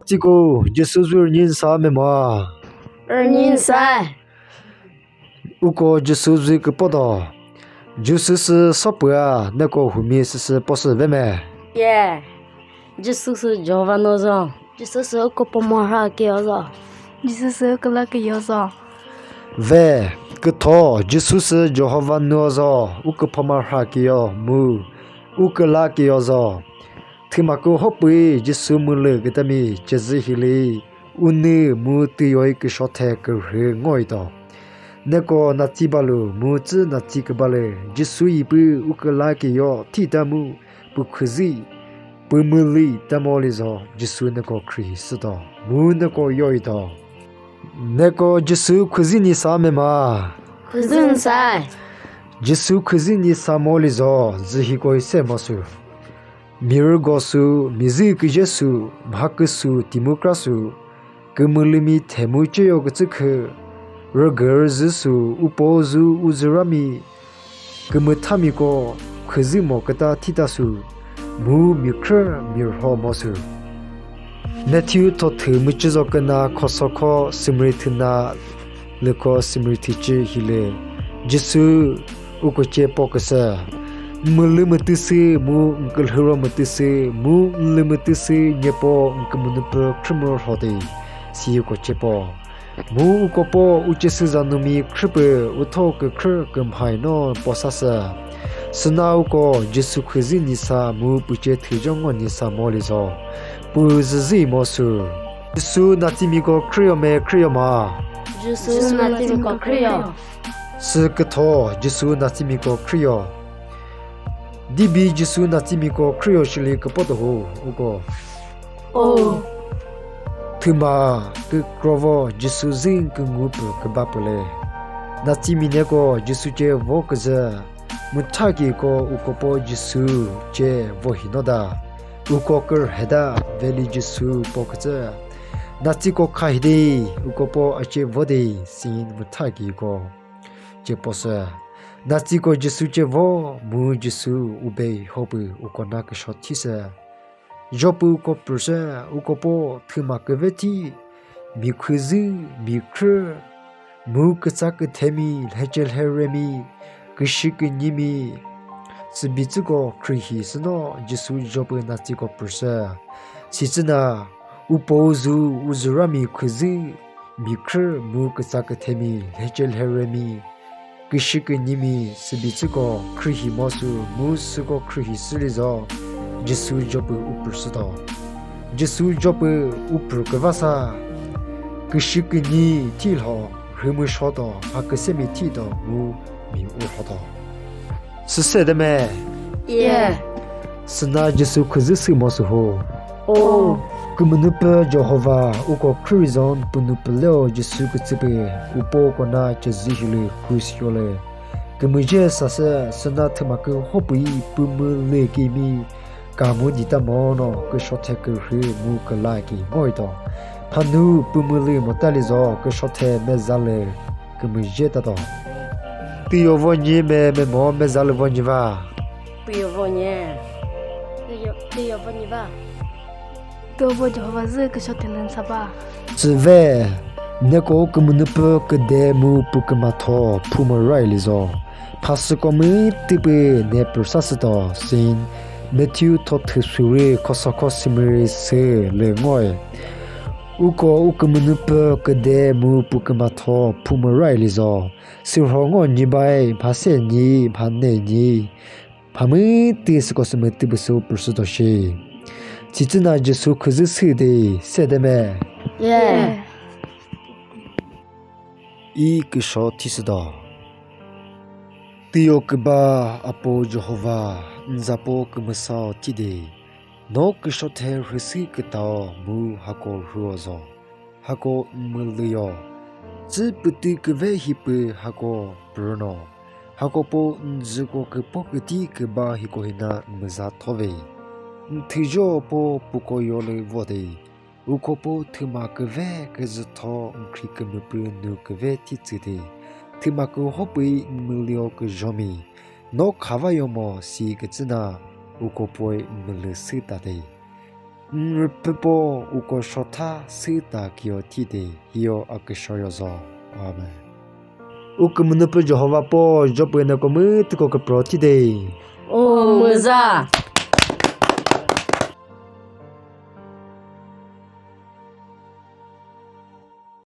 这个就是人啥么嘛？2年3，如果就是这个报道，就是说不啊，那个后面是不是外面？耶，就是Jovanozo，就是个不马哈给我，就是个那个样子，喂，个头就是就好玩诺子，我个旁边哈个哟，木，我个拉个哟子，他妈个好背，就是木了个他们就是起来，我呢木都有一个小台个很爱的。那个那几把路，木子那几个把嘞，就是一部我个拉个哟，提他木不可惜，不木里他妈里头，就是那个可以是的，木那个有一道。那个就是可是你啥么嘛？可是噻，就是可是你啥么里头，只一个什么事？米尔告诉米子个耶稣，马克思蒂姆克苏，个么里米泰姆就有个这个，而个儿子苏乌波苏乌兹拉米，个么他米个可是么个他提达苏，木米克米尔好么事？Matthew 托特木之作个那可索可 simritina 勒可 simriti 之希勒，就是乌个接波个是。Mula matisi mu ngkel hero matisi mu le matisi nyepo ngkemunuper krimer hode si ko chepo mu ko po uchesi zanumi kripe utho ke khr kemhai no posasa sunau ko jesu khezi nisa mu puche thijong ni sa molizo pu zi mosu jesu natimi ko kriome krioma就是那这个可以哦， se ke tho jesu natimi ko krio Dibi Jesu natimi ko kriyo shili kapoto ho uko哦， Thima ke krovo Jesu zing ke ngupu ke bapule Natimi ne ko Jesu che vo kaza Mutaki ko uko po Jesu che vo hinoda Uko ker heda veli Jesu po kaza Natsi ko kahide uko po ache vode sin mutaki ko che posa Natsi ko Jesu che vo mu Jesu ube hobu uko na ke shotisa Jopu uko persa uko po thima ke veti mi khuzi mi khr mu ke sak themi hechel heremi kishik nimi sibitsu ko krihi sno Jesu jopu natsi ko persa sitsina upozu uzurami khuzi mi khr mu ke sak themi hechel heremi Kishik nimi sibitsuko krihi mosu musuko krihi silizo Jesu jopu upur sudo Jesu jopu upur kavasa Kishik ni tilho rimu shodo hakasemi tido mu mi urhodo Sisedeme 耶， Sina Jesu kuzisi mosu ho 哦， Kumunupa Jehovah uko krizon punupeleo Jesu kutsipe upo kona chazihile kusyole Kumuje sasa sana temake hopui pumule kimi kamu dita mono kushote kuhi mu kalaki moito Panu pumule motalizo kushote mezale kumuje tato Tiyo vonye me mo mezale vonye va 不要问你，不要问你吧，多不就话这个小天人啥吧， Zve neko kumunupa kede mu pukamato pumarai lizo Pasikomi tipe ne persasito sin Matthew totsuri kosoko simiri se le ngoy Uko ukumunupa kede mu pukamato pumarai lizo Sirhongo nibai pase ni panne ni Pami tisiko simitibusu persuto shi Cicina Jesu kuzisi de sedeme 耶， I kisho tisida Tiyo kba apo Jehovah nzapo kmasao tide No kisho te risi kitao mu hako huozo Hako mliyo Ziputi kve hipe hako bruno Hako po nziko kpo kiti kba hiko hina mza tove Tijo po puko yole vode Ukopo thima kve kazto nkri kempu nu kve titsite thima ko hopui mulio ke jomi no khawayomo si kitsina ukopo mulu sitate Pepo uko shota sita kio tide hio akishoyozo. Amen. Uko menupe Jehovah po jopo na ko mu tiko ke pro tide. Ô mưa ra